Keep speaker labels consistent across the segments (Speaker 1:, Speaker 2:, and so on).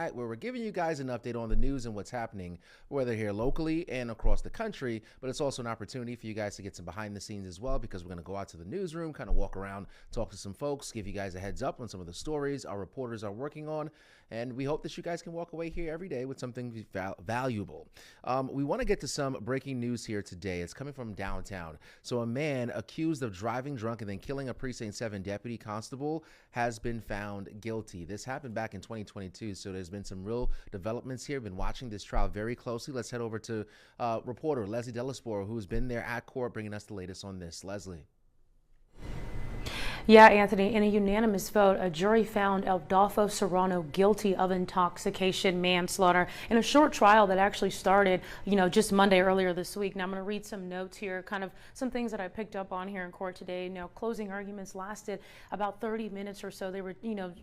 Speaker 1: tonight, where we're giving you guys an update on the news and what's happening, whether here locally and across the country. But it's also an opportunity for you guys to get some behind the scenes as well, because we're going to go out to the newsroom, kind of walk around, talk to some folks, give you guys a heads up on some of the stories our reporters are working on. And we hope that you guys can walk away here every day with something valuable. We want to get to some breaking news here today. It's coming from downtown. So a man accused of driving drunk and then killing a Precinct 7 deputy constable has been found guilty. This happened back in 2022, so there's been some real developments here. Been watching this trial very closely. Let's head over to reporter Leslie Delaspora, who's been there at court, bringing us the latest on this. Leslie.
Speaker 2: Yeah, Anthony, in a unanimous vote, a jury found Adolfo Serrano guilty of intoxication manslaughter in a short trial that actually started, just Monday earlier this week. Now I'm going to read some notes here, kind of some things that I picked up on here in court today. Now, closing arguments lasted about 30 minutes or so. They were,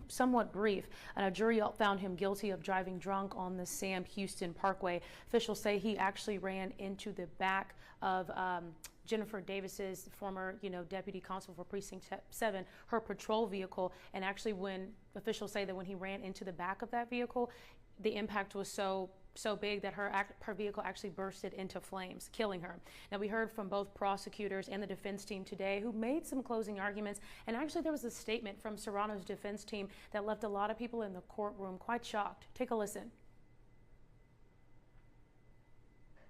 Speaker 2: somewhat brief. And a jury found him guilty of driving drunk on the Sam Houston Parkway. Officials say he actually ran into the back of Jennifer Davis's former, deputy constable for Precinct 7, her patrol vehicle. And actually, when officials say that when he ran into the back of that vehicle, the impact was so big that her vehicle actually bursted into flames, killing her. Now, we heard from both prosecutors and the defense team today, who made some closing arguments. And actually, there was a statement from Serrano's defense team that left a lot of people in the courtroom quite shocked. Take a listen.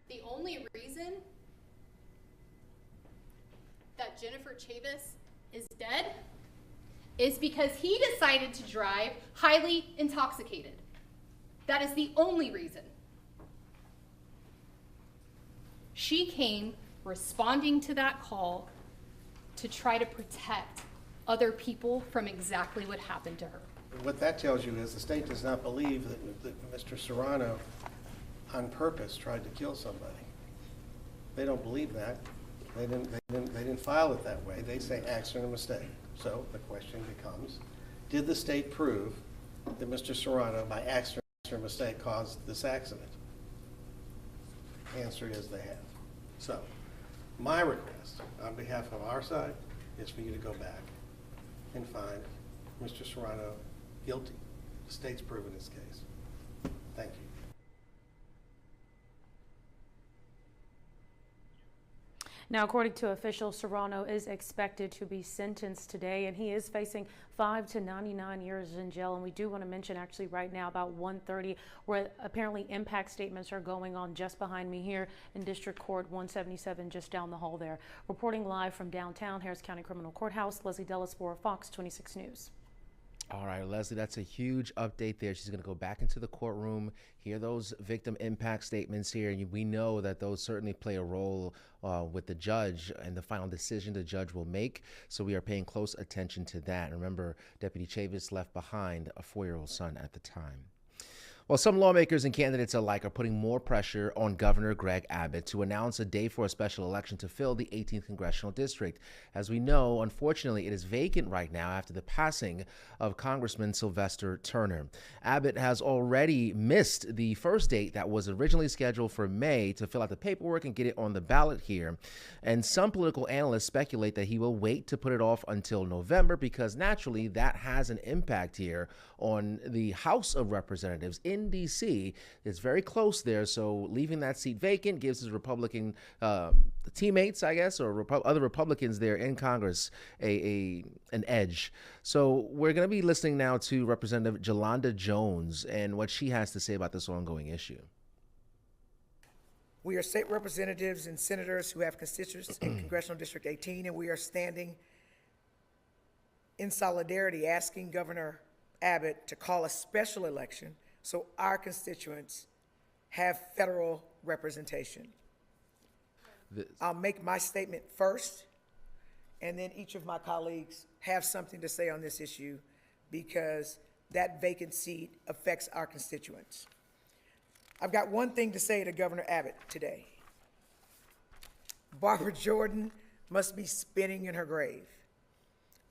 Speaker 3: The only reason that Jennifer Chavis is dead is because he decided to drive highly intoxicated. That is the only reason. She came responding to that call to try to protect other people from exactly what happened to her.
Speaker 4: What that tells you is the state does not believe that Mr. Serrano on purpose tried to kill somebody. They don't believe that. They didn't file it that way. They say accident or mistake. So the question becomes, did the state prove that Mr. Serrano, by accident or mistake, caused this accident? The answer is they have. So my request on behalf of our side is for you to go back and find Mr. Serrano guilty. The state's proven his case. Thank you.
Speaker 2: Now, according to officials, Serrano is expected to be sentenced today, and he is facing 5 to 99 years in jail. And we do want to mention actually right now about 1:30, where apparently impact statements are going on just behind me here in District Court 177, just down the hall there. Reporting live from downtown Harris County Criminal Courthouse, Leslie Delaspora, Fox 26 News.
Speaker 1: All right, Leslie, that's a huge update there. She's going to go back into the courtroom, hear those victim impact statements here. And we know that those certainly play a role with the judge and the final decision the judge will make. So we are paying close attention to that. And remember, Deputy Chavis left behind a 4-year-old son at the time. Well, some lawmakers and candidates alike are putting more pressure on Governor Greg Abbott to announce a day for a special election to fill the 18th congressional district. As we know, unfortunately, it is vacant right now after the passing of Congressman Sylvester Turner. Abbott has already missed the first date that was originally scheduled for May to fill out the paperwork and get it on the ballot here. And some political analysts speculate that he will wait to put it off until November, because naturally that has an impact here on the House of Representatives in D.C. It's very close there, so leaving that seat vacant gives his Republican teammates, I guess, or other Republicans there in Congress an edge. So we're going to be listening now to Representative Jolanda Jones and what she has to say about this ongoing issue.
Speaker 5: We are state representatives and senators who have constituents in Congressional District 18, and we are standing in solidarity asking Governor Abbott to call a special election so our constituents have federal representation. I'll make my statement first, and then each of my colleagues have something to say on this issue, because that vacant seat affects our constituents. I've got one thing to say to Governor Abbott today. Barbara Jordan must be spinning in her grave.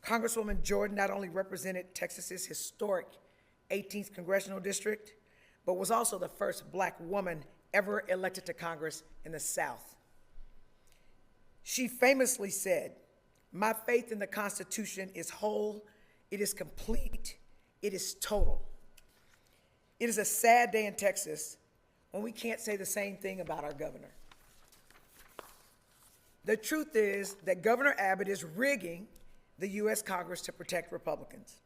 Speaker 5: Congresswoman Jordan not only represented Texas's historic 18th congressional district, but was also the first Black woman ever elected to Congress in the South. She famously said, "My faith in the Constitution is whole, it is complete, it is total." It is a sad day in Texas when we can't say the same thing about our governor. The truth is that Governor Abbott is rigging the U.S. Congress to protect Republicans.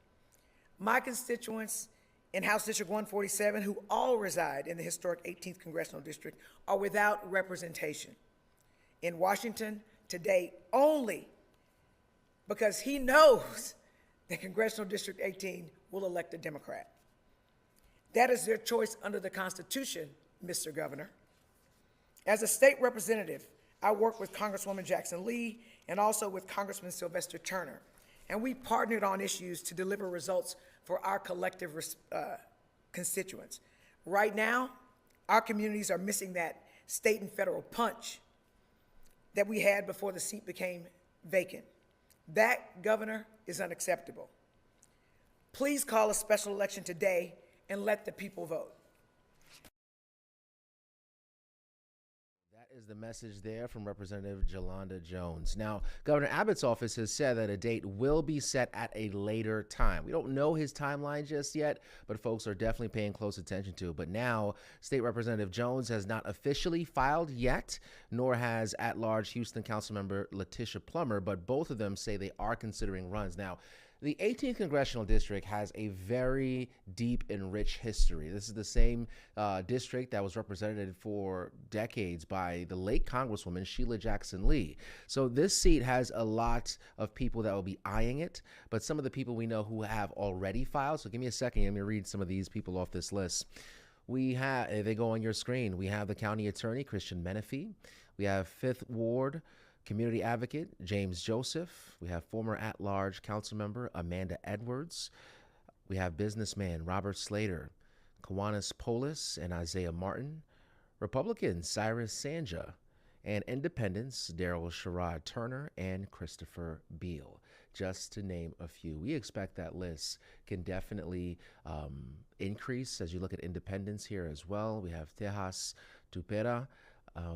Speaker 5: My constituents in House District 147, who all reside in the historic 18th Congressional District, are without representation in Washington to date only because he knows that Congressional District 18 will elect a Democrat. That is their choice under the Constitution, Mr. Governor. As a state representative, I work with Congresswoman Jackson Lee and also with Congressman Sylvester Turner, and we partnered on issues to deliver results for our collective constituents. Right now, our communities are missing that state and federal punch that we had before the seat became vacant. That, Governor, is unacceptable. Please call a special election today and let the people vote.
Speaker 1: That is the message there from Representative Jolanda Jones. Now, Governor Abbott's office has said that a date will be set at a later time. We don't know his timeline just yet, but folks are definitely paying close attention to it. But now, State Representative Jones has not officially filed yet, nor has at-large Houston Councilmember Letitia Plummer, but both of them say they are considering runs. Now, the 18th Congressional District has a very deep and rich history. This is the same district that was represented for decades by the late Congresswoman Sheila Jackson Lee. So this seat has a lot of people that will be eyeing it, but some of the people we know who have already filed. So give me a second. Let me read some of these people off this list. We have, they go on your screen. We have the county attorney, Christian Menifee. We have 5th Ward Community Advocate James Joseph. We have former at-large council member Amanda Edwards. We have businessman Robert Slater, Kiwanis Polis, and Isaiah Martin. Republicans Cyrus Sanja, and independents Daryl Sherrod Turner and Christopher Beal, just to name a few. We expect that list can definitely increase as you look at independents here as well. We have Tejas Tupera,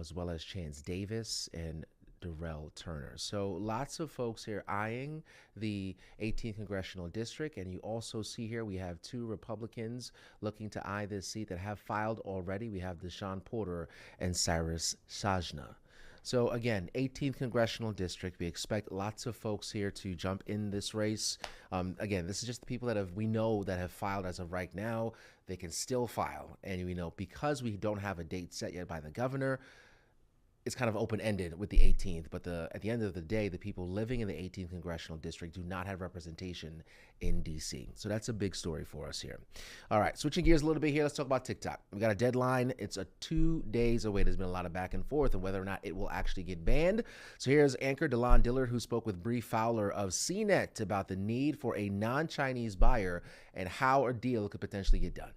Speaker 1: as well as Chance Davis and Darrell Turner. So lots of folks here eyeing the 18th Congressional District. And you also see here we have 2 Republicans looking to eye this seat that have filed already. We have Deshaun Porter and Cyrus Sajna. So again, 18th Congressional District, we expect lots of folks here to jump in this race. Again, this is just the people that we know that have filed as of right now. They can still file. And we know because we don't have a date set yet by the governor, it's kind of open-ended with the 18th, but at the end of the day, the people living in the 18th Congressional District do not have representation in D.C. So that's a big story for us here. All right, switching gears a little bit here, let's talk about TikTok. We got a deadline. It's 2 days away. There's been a lot of back and forth on whether or not it will actually get banned. So here's anchor Delon Dillard, who spoke with Bree Fowler of CNET about the need for a non-Chinese buyer and how a deal could potentially get done.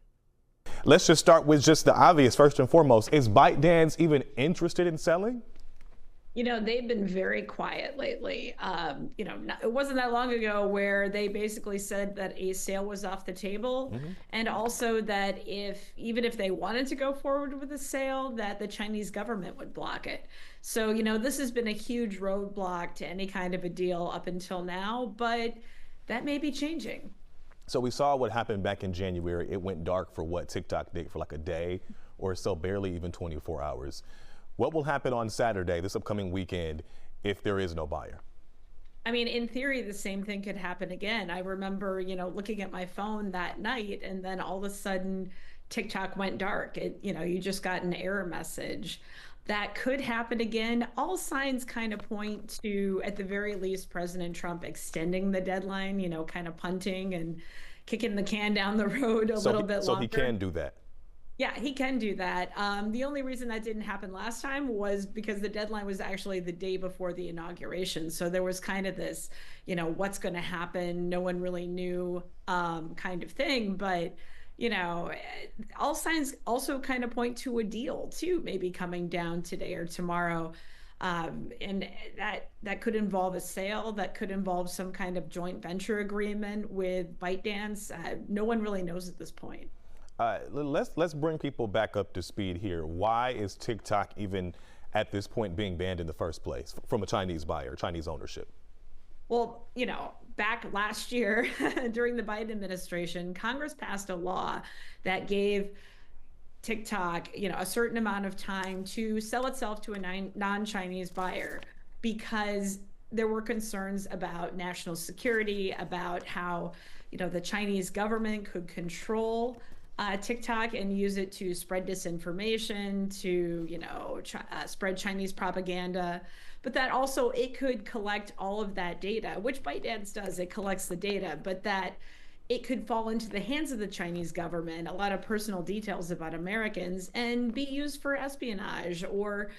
Speaker 6: Let's just start with just the obvious. First and foremost, is ByteDance even interested in selling?
Speaker 7: You know, they've been very quiet lately. It wasn't that long ago where they basically said that a sale was off the table, and also that even if they wanted to go forward with a sale, that the Chinese government would block it. So, this has been a huge roadblock to any kind of a deal up until now, but that may be changing.
Speaker 6: So we saw what happened back in January. It went dark for TikTok did for like a day or so, barely even 24 hours. What will happen on Saturday, this upcoming weekend, if there is no buyer?
Speaker 7: I mean, in theory, the same thing could happen again. I remember, looking at my phone that night, and then all of a sudden TikTok went dark. You just got an error message. That could happen again. All signs kind of point to, at the very least, President Trump extending the deadline, kind of punting and kicking the can down the road a little bit longer.
Speaker 6: So he can do that?
Speaker 7: Yeah, he can do that. The only reason that didn't happen last time was because the deadline was actually the day before the inauguration. So there was kind of this, what's going to happen? No one really knew kind of thing. But all signs also kind of point to a deal too, maybe coming down today or tomorrow. And that could involve a sale, that could involve some kind of joint venture agreement with ByteDance. No one really knows at this point.
Speaker 6: Let's bring people back up to speed here. Why is TikTok even at this point being banned in the first place from a Chinese buyer, Chinese ownership?
Speaker 7: Well, back last year during the Biden administration, Congress passed a law that gave TikTok, a certain amount of time to sell itself to a non-Chinese buyer because there were concerns about national security, about how, the Chinese government could control TikTok and use it to spread disinformation, to, spread Chinese propaganda. But that also, it could collect all of that data, which ByteDance does. It collects the data, but that it could fall into the hands of the Chinese government, a lot of personal details about Americans, and be used for espionage or,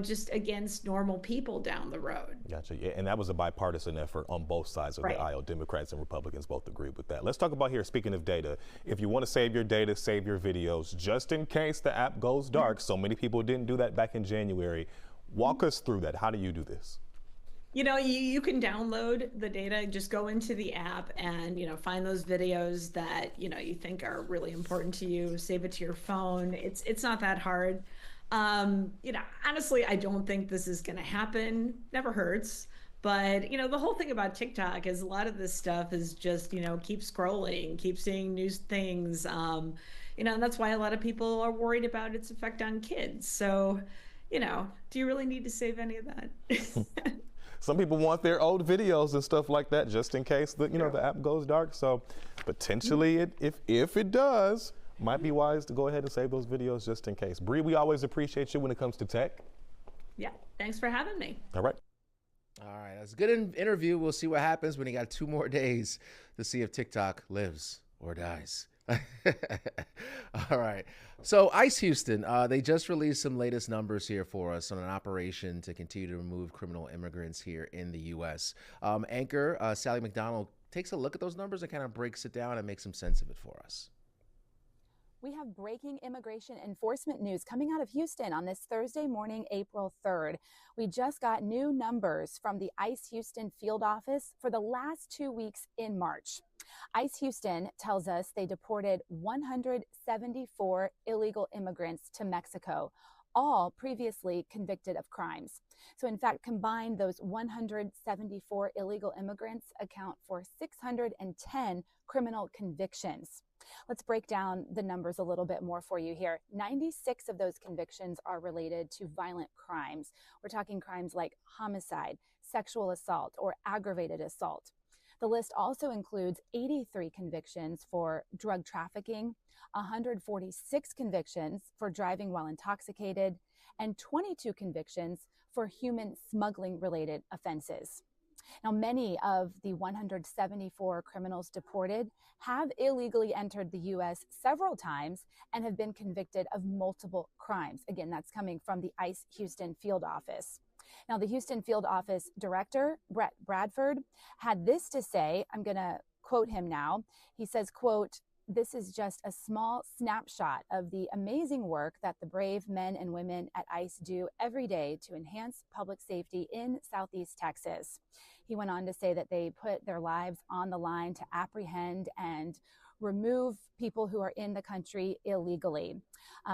Speaker 7: just against normal people down the road.
Speaker 6: Gotcha. Yeah, and that was a bipartisan effort on both sides of the aisle. Democrats and Republicans both agreed with that. Let's talk about here, speaking of data, if you want to save your data, save your videos, just in case the app goes dark. So many people didn't do that back in January. Walk us through that. How do you do this?
Speaker 7: You can download the data, just go into the app and, find those videos that, you think are really important to you, save it to your phone. It's not that hard. Honestly, I don't think this is going to happen. Never hurts. But, the whole thing about TikTok is a lot of this stuff is just, keep scrolling, keep seeing new things. And that's why a lot of people are worried about its effect on kids. So, do you really need to save any of that?
Speaker 6: Some people want their old videos and stuff like that just in case the the app goes dark. So potentially, if it does, might be wise to go ahead and save those videos just in case. Bree, we always appreciate you when it comes to tech.
Speaker 7: Yeah, thanks for having me.
Speaker 6: All right.
Speaker 1: All right, that's a good interview. We'll see what happens when you got 2 more days to see if TikTok lives or dies. All right. So ICE Houston, they just released some latest numbers here for us on an operation to continue to remove criminal immigrants here in the U.S. Anchor Sally McDonald takes a look at those numbers and kind of breaks it down and makes some sense of it for us.
Speaker 8: We have breaking immigration enforcement news coming out of Houston on this Thursday morning, April 3rd. We just got new numbers from the ICE Houston field office for the last 2 weeks in March. ICE Houston tells us they deported 174 illegal immigrants to Mexico, all previously convicted of crimes. So in fact, combined, those 174 illegal immigrants account for 610 criminal convictions. Let's break down the numbers a little bit more for you here. 96 of those convictions are related to violent crimes. We're talking crimes like homicide, sexual assault, or aggravated assault. The list also includes 83 convictions for drug trafficking, 146 convictions for driving while intoxicated, and 22 convictions for human smuggling related offenses. Now, many of the 174 criminals deported have illegally entered the U.S. several times and have been convicted of multiple crimes. Again, that's coming from the ICE Houston field office. Now, the Houston field office director, Brett Bradford, had this to say. I'm going to quote him now. He says, quote, "This is just a small snapshot of the amazing work that the brave men and women at ICE do every day to enhance public safety in Southeast Texas." He went on to say that they put their lives on the line to apprehend and remove people who are in the country illegally.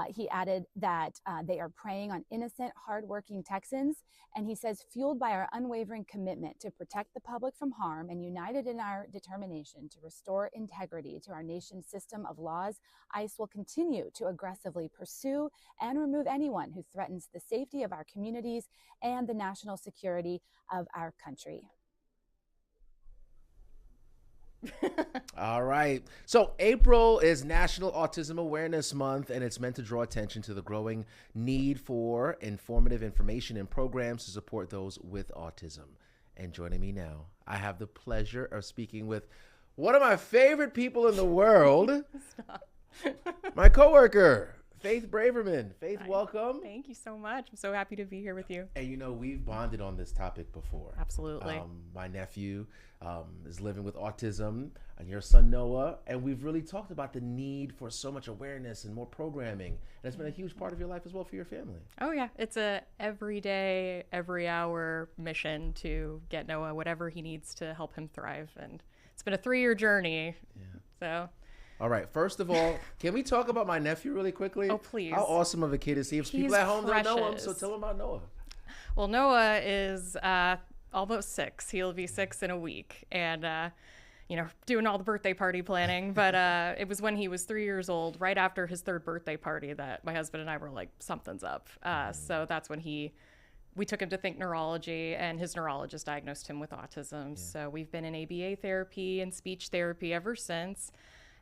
Speaker 8: He added that they are preying on innocent, hardworking Texans. And he says, fueled by our unwavering commitment to protect the public from harm and united in our determination to restore integrity to our nation's system of laws, ICE will continue to aggressively pursue and remove anyone who threatens the safety of our communities and the national security of our country.
Speaker 1: All right. So April is National Autism Awareness Month, and it's meant to draw attention to the growing need for informative information and programs to support those with autism. And joining me now, I have the pleasure of speaking with one of my favorite people in the world, my coworker, Faith Braverman. Faith,
Speaker 9: Hi.
Speaker 1: welcome.
Speaker 9: Thank you so much. I'm so happy to be here with you.
Speaker 1: And you know, we've bonded on this topic before.
Speaker 9: Absolutely.
Speaker 1: My nephew is living with autism, and your son Noah, and we've really talked about the need for so much awareness and more programming. And it's been a huge part of your life as well for your family.
Speaker 9: Oh yeah, it's a every day, every hour mission to get Noah whatever he needs to help him thrive. And it's been a 3-year journey. Yeah. So.
Speaker 1: All right. First of all, can we talk about my nephew really quickly?
Speaker 9: Oh, please.
Speaker 1: How awesome of a kid is he? If people at home don't know him, so tell them about Noah.
Speaker 9: Well, Noah is almost 6. He'll be 6 in a week. And, doing all the birthday party planning. But it was when he was 3 years old, right after his 3rd birthday party, that my husband and I were like, something's up. So that's when we took him to Think Neurology, and his neurologist diagnosed him with autism. Yeah. So we've been in ABA therapy and speech therapy ever since.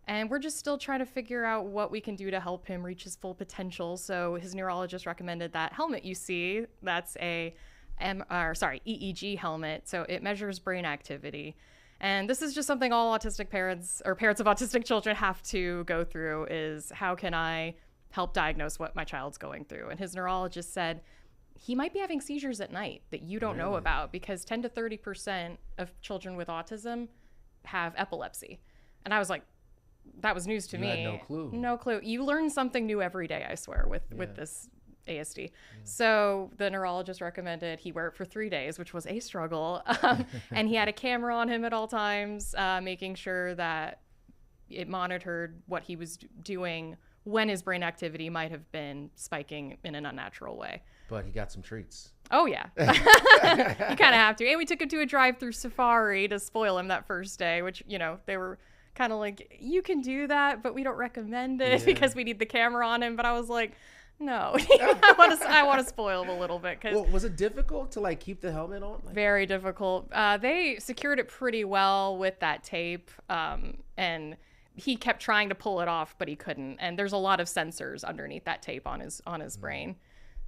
Speaker 9: And we're just still trying to figure out what we can do to help him reach his full potential. So his neurologist recommended that helmet you see. That's a EEG helmet. So it measures brain activity. And this is just something all autistic parents or parents of autistic children have to go through, is how can I help diagnose what my child's going through? And his neurologist said, he might be having seizures at night that you don't know about, because 10 to 30% of children with autism have epilepsy. And I was like, that was news to me.
Speaker 1: Had no clue.
Speaker 9: No clue. You learn something new every day, I swear, with this ASD. Yeah. So the neurologist recommended he wear it for 3 days, which was a struggle. And he had a camera on him at all times, making sure that it monitored what he was doing when his brain activity might have been spiking in an unnatural way.
Speaker 1: But he got some treats.
Speaker 9: Oh, yeah. You kind of have to. And we took him to a drive-through safari to spoil him that first day, which, they were kind of like, you can do that, but we don't recommend it because we need the camera on him. But I was like, no, I want to spoil him a little bit.
Speaker 1: Well, was it difficult to keep the helmet on?
Speaker 9: Very difficult. They secured it pretty well with that tape. And he kept trying to pull it off, but he couldn't. And there's a lot of sensors underneath that tape on his brain,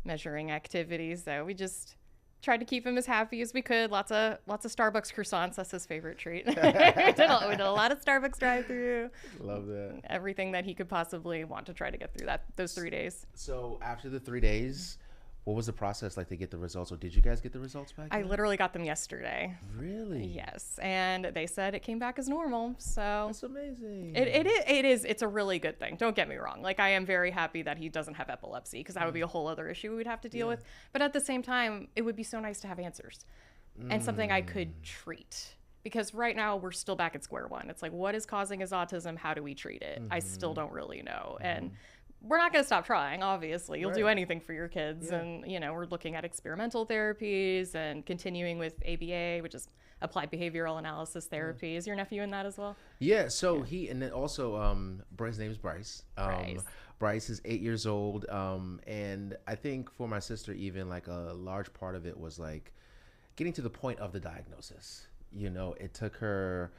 Speaker 9: measuring activities. So we just tried to keep him as happy as we could. Lots of Starbucks croissants. That's his favorite treat. we did a lot of Starbucks drive-through.
Speaker 1: Love that.
Speaker 9: Everything that he could possibly want to try to get through those 3 days.
Speaker 1: So after the 3 days, what was the process like to get the results, or did you guys get the results back?
Speaker 9: I literally got them yesterday.
Speaker 1: Really?
Speaker 9: Yes, and they said it came back as normal. So
Speaker 1: that's amazing.
Speaker 9: It is. It's a really good thing. Don't get me wrong. I am very happy that he doesn't have epilepsy, because that would be a whole other issue we would have to deal with. But at the same time, it would be so nice to have answers and something I could treat. Because right now we're still back at square one. It's like, what is causing his autism? How do we treat it? I still don't really know. And we're not going to stop trying, obviously. You'll do anything for your kids. Yeah. And, we're looking at experimental therapies and continuing with ABA, which is applied behavioral analysis therapy. Is your nephew in that as well?
Speaker 1: Yeah, so and then also, his name is Bryce. Bryce is 8 years old. And I think for my sister, even a large part of it was getting to the point of the diagnosis. It took her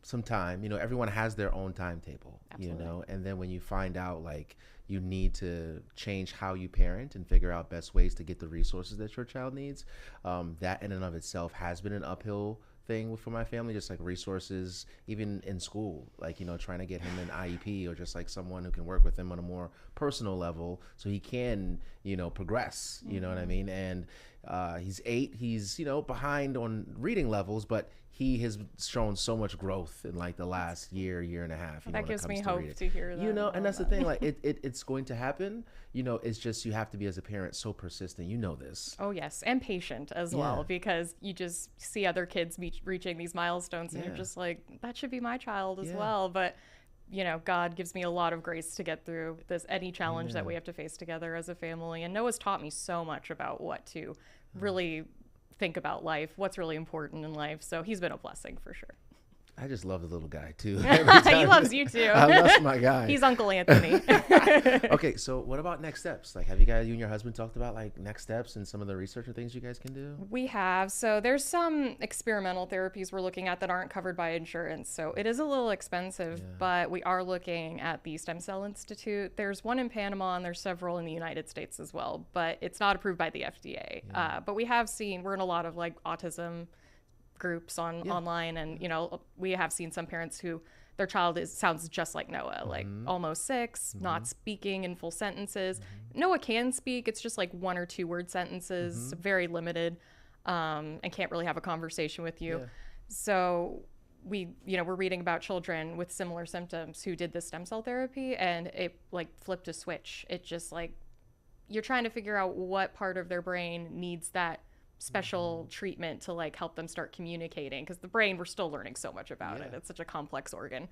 Speaker 1: some time. Everyone has their own timetable. Absolutely. And then when you find out you need to change how you parent and figure out best ways to get the resources that your child needs, that in and of itself has been an uphill thing for my family, just resources, even in school, trying to get him an IEP, or just someone who can work with him on a more personal level so he can, progress, you know what I mean? And he's 8, he's, behind on reading levels, but he has shown so much growth in the last year and a half.
Speaker 9: That gives me hope to hear that.
Speaker 1: And that's the thing, it's going to happen. It's just, you have to be, as a parent, so persistent. This.
Speaker 9: Oh yes, and patient as well, because you just see other kids reaching these milestones, and you're just like, that should be my child as well. But God gives me a lot of grace to get through any challenge that we have to face together as a family. And Noah's taught me so much about what to really think about life, what's really important in life. So he's been a blessing for sure.
Speaker 1: I just love the little guy too.
Speaker 9: He loves you too.
Speaker 1: I love my guy.
Speaker 9: He's Uncle Anthony.
Speaker 1: Okay, so what about next steps? Have you and your husband talked about next steps and some of the research or things you guys can do?
Speaker 9: We have. So there's some experimental therapies we're looking at that aren't covered by insurance. So it is a little expensive, but we are looking at the Stem Cell Institute. There's one in Panama, and there's several in the United States as well, but it's not approved by the FDA. But we have seen, we're in a lot of autism groups online, and we have seen some parents who their child sounds just like Noah, almost 6, not speaking in full sentences. Noah can speak, it's just 1 or 2 word sentences, very limited, and can't really have a conversation with you. So we're reading about children with similar symptoms who did this stem cell therapy, and it flipped a switch. It just you're trying to figure out what part of their brain needs that special treatment to help them start communicating, because the brain, we're still learning so much about it. It's such a complex organ.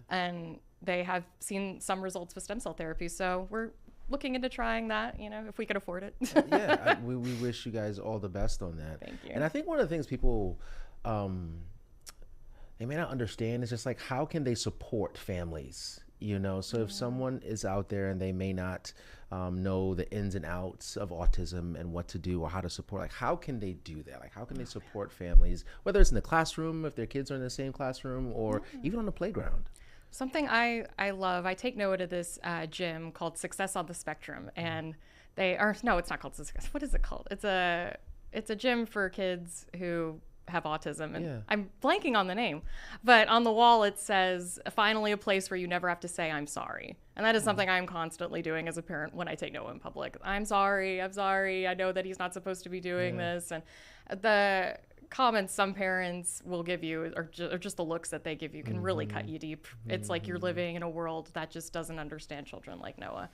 Speaker 9: And they have seen some results with stem cell therapy, so we're looking into trying that, you know, if we could afford it.
Speaker 1: Yeah, we wish you guys all the best on that.
Speaker 9: Thank you.
Speaker 1: And I think one of the things people they may not understand is just like, how can they support families? You know, so if someone is out there and they may not know the ins and outs of autism and what to do or how to support, like, how can they do that? Like, how can they support families, whether it's in the classroom, if their kids are in the same classroom, or even on the playground?
Speaker 9: Something I love, I take note of this gym called Success on the Spectrum, and no, it's not called Success. What is it called? It's a gym for kids who have autism, and I'm blanking on the name, but on the wall it says, finally a place where you never have to say I'm sorry. And that is something I'm constantly doing as a parent when I take Noah in public. I'm sorry, I know that he's not supposed to be doing this. And the comments some parents will give you, or just the looks that they give you, can really cut you deep. It's like you're living in a world that just doesn't understand children like Noah.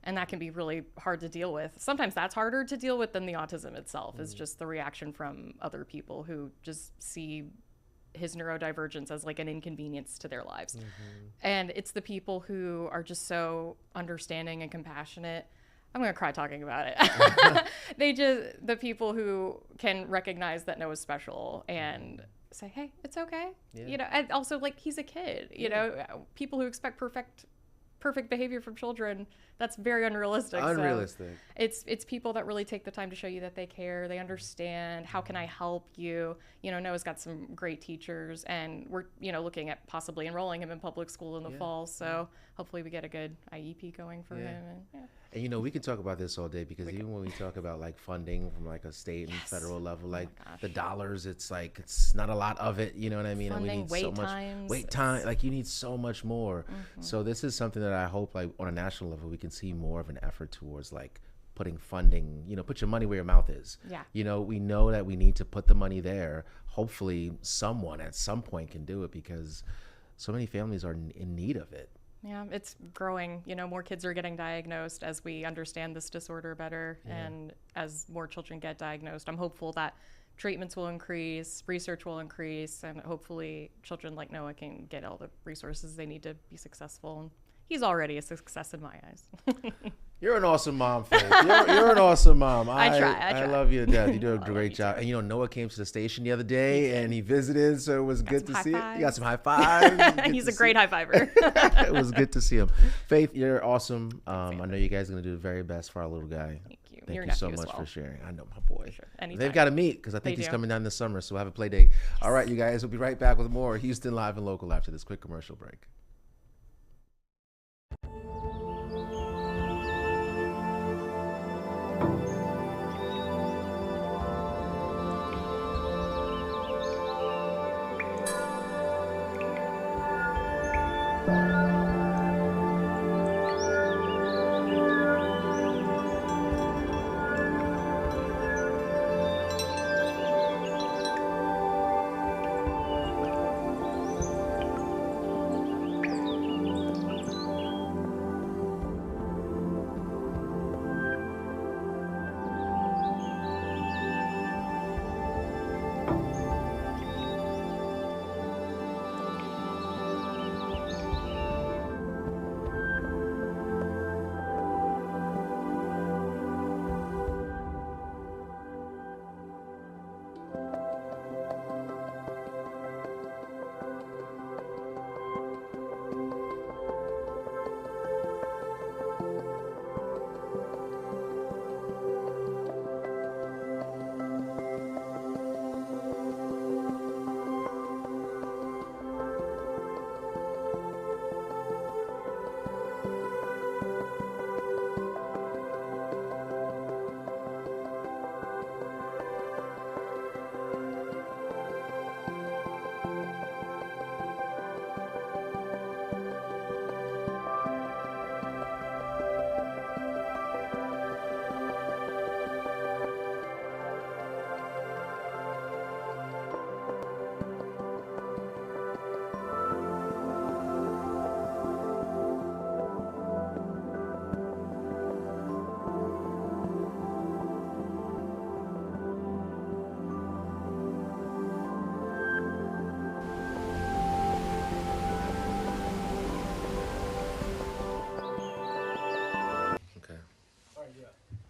Speaker 9: And that can be really hard to deal with. Sometimes that's harder to deal with than the autism itself, is just the reaction from other people who just see his neurodivergence as like an inconvenience to their lives. And it's the people who are just so understanding and compassionate. I'm gonna cry talking about it. The people who can recognize that Noah's special and say, hey, it's okay. You know, and also, like, he's a kid, you know, people who expect perfect behavior from children, that's very unrealistic. So it's people that really take the time to show you that they care, they understand, how can I help you? You know, Noah's got some great teachers, and we're, you know, looking at possibly enrolling him in public school in the fall, so hopefully we get a good IEP going for him.
Speaker 1: And you know, we can talk about this all day, because even when we talk about like funding from like a state and federal level, like the dollars, it's like, it's not a lot of it, you know what I mean?
Speaker 9: Funding,
Speaker 1: and we need wait time, like you need so much more. So this is something that I hope, like, on a national level, we can see more of an effort towards, like, putting funding, you know, put your money where your mouth is. You know, we know that we need to put the money there. Hopefully someone at some point can do it, because so many families are in need of it.
Speaker 9: Yeah, it's growing. You know, more kids are getting diagnosed as we understand this disorder better, and as more children get diagnosed, I'm hopeful that treatments will increase, research will increase, and hopefully children like Noah can get all the resources they need to be successful. And he's already a success in my eyes.
Speaker 1: You're an awesome mom, Faith. You're an awesome mom.
Speaker 9: I try.
Speaker 1: I love you to death. You do a great job. And you know, Noah came to the station the other day and he visited, so it was good to see him. You got some high fives.
Speaker 9: He's a great high fiver.
Speaker 1: It was good to see him. Faith, you're awesome. I know you guys are going to do the very best for our little guy.
Speaker 9: Thank you.
Speaker 1: Thank
Speaker 9: Your
Speaker 1: you so
Speaker 9: nephew as
Speaker 1: much
Speaker 9: well.
Speaker 1: for sharing. I know, my boy.
Speaker 9: Sure.
Speaker 1: They've got to meet, because I think
Speaker 9: They
Speaker 1: he's
Speaker 9: do.
Speaker 1: coming down this summer, so we'll have a play date. All right, you guys, we'll be right back with more Houston Live and Local after this quick commercial break.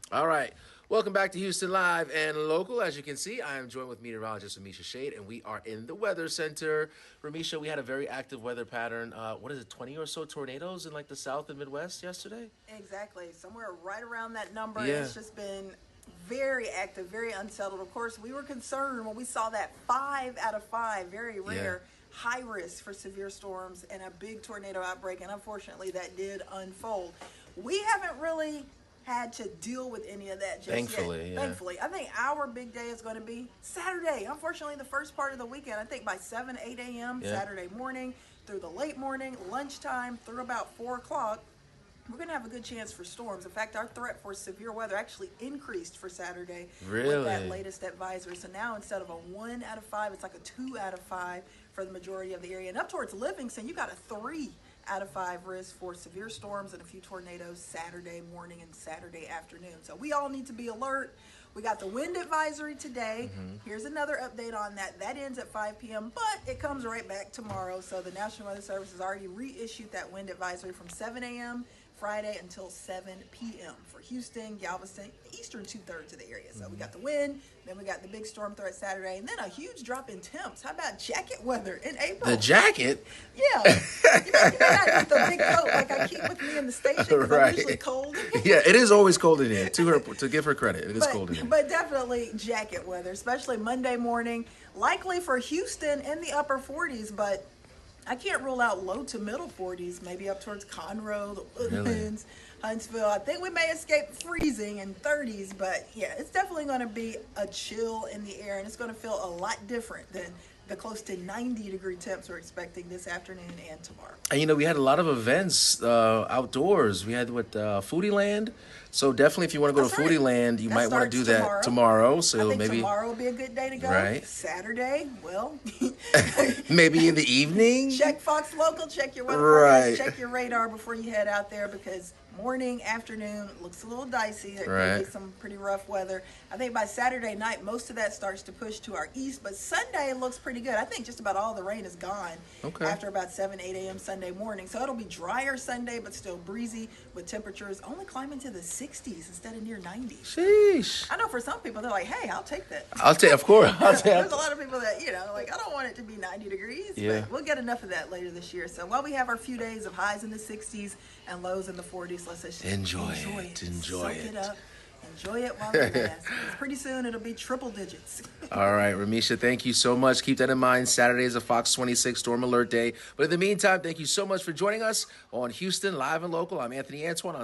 Speaker 1: All right. Welcome back to Houston Live and Local. As you can see, I am joined with meteorologist Ramisha Shade, and we are in the Weather Center. Ramisha, we had a very active weather pattern. What is it, 20 or so tornadoes in like the South and Midwest yesterday?
Speaker 10: Exactly. Somewhere right around that number.
Speaker 1: Yeah.
Speaker 10: It's just been very active, very unsettled. Of course, we were concerned when we saw that 5 out of 5, very rare, high risk for severe storms and a big tornado outbreak. And unfortunately, that did unfold. We haven't really had to deal with any of that just
Speaker 1: Thankfully,
Speaker 10: yet.
Speaker 1: yeah.
Speaker 10: Thankfully. I think our big day is going to be Saturday. Unfortunately, the first part of the weekend, I think by 7, 8 a.m. Saturday morning through the late morning, lunchtime, through about 4 o'clock, we're going to have a good chance for storms. In fact, our threat for severe weather actually increased for Saturday with that latest advisory. So now instead of a 1 out of 5, it's like a 2 out of 5 for the majority of the area. And up towards Livingston, you got a 3 out of 5 risk for severe storms and a few tornadoes Saturday morning and Saturday afternoon. So we all need to be alert. We got the wind advisory today. Here's another update on that. That ends at 5 p.m., but it comes right back tomorrow. So the National Weather Service has already reissued that wind advisory from 7 a.m. Friday until 7 p.m. for Houston, Galveston, eastern 2/3 of the area. So we got the wind, then we got the big storm threat Saturday, and then a huge drop in temps. How about jacket weather in April?
Speaker 1: The jacket?
Speaker 10: Yeah. You may not need the big coat like I keep with me in the station because I'm usually cold.
Speaker 1: Yeah, it is always cold in here. To give her credit, it is cold in here.
Speaker 10: But definitely jacket weather, especially Monday morning. Likely for Houston in the upper 40s, but I can't rule out low to middle 40s, maybe up towards Conroe, the Woodlands, Huntsville. I think we may escape freezing in 30s, but yeah, it's definitely going to be a chill in the air, and it's going to feel a lot different than the close to 90-degree temps we're expecting this afternoon and tomorrow.
Speaker 1: And we had a lot of events outdoors. We had Foodie Land. So definitely, if you want to go to Foodie Land, you might want to do that tomorrow. So
Speaker 10: I think
Speaker 1: maybe
Speaker 10: tomorrow will be a good day to go.
Speaker 1: Right.
Speaker 10: Saturday, well,
Speaker 1: maybe in the evening.
Speaker 10: Check Fox Local, check your weather forecast, check your radar before you head out there, because morning, afternoon looks a little dicey. There could be some pretty rough weather. I think by Saturday night, most of that starts to push to our east, but Sunday looks pretty good. I think just about all the rain is gone after about 7, 8 a.m. Sunday morning. So it'll be drier Sunday, but still breezy, with temperatures only climbing to the 60s instead of near 90s.
Speaker 1: Sheesh.
Speaker 10: I know for some people, they're like, hey, I'll take that.
Speaker 1: Of course.
Speaker 10: There's a lot of people that, like, I don't want it to be 90 degrees, but we'll get enough of that later this year. So while we have our few days of highs in the 60s and lows in the 40s, let's just enjoy it. Soak it up. Enjoy it while it lasts. Pretty soon it'll be triple digits.
Speaker 1: All right, Ramisha, thank you so much. Keep that in mind. Saturday is a Fox 26 Storm Alert Day. But in the meantime, thank you so much for joining us on Houston Live and Local. I'm Anthony Antoine.